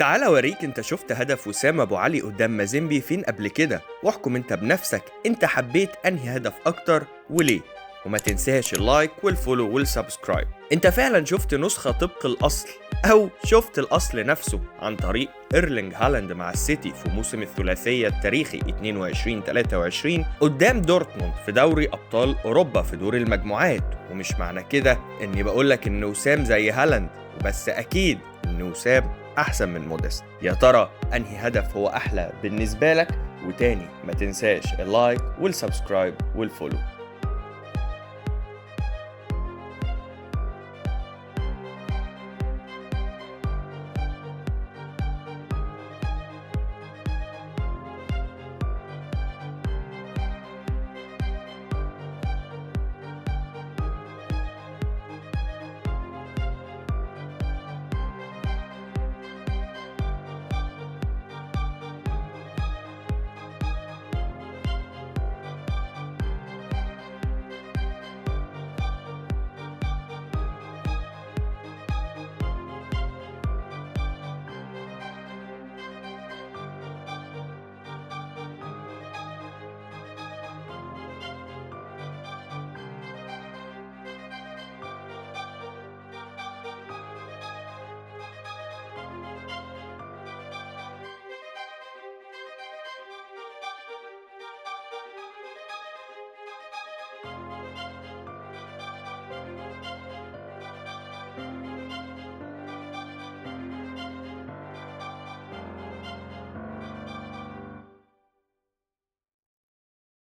تعال اوريك انت شفت هدف وسام ابو علي قدام مازيمبي فين قبل كده، واحكم انت بنفسك انت حبيت انهي هدف اكتر وليه. وما تنساش اللايك والفولو والسبسكرايب. انت فعلا شفت نسخة طبق الاصل او شفت الاصل نفسه عن طريق ايرلينج هالاند مع السيتي في موسم الثلاثية التاريخي 22-23 قدام دورتموند في دوري ابطال اوروبا في دور المجموعات. ومش معنى كده اني بقولك ان وسام زي هالاند وبس، اكيد ان وسام احسن من موديست. يا ترى انهي هدف هو احلى بالنسبه لك؟ وتاني ما تنساش اللايك والسبسكرايب والفولو.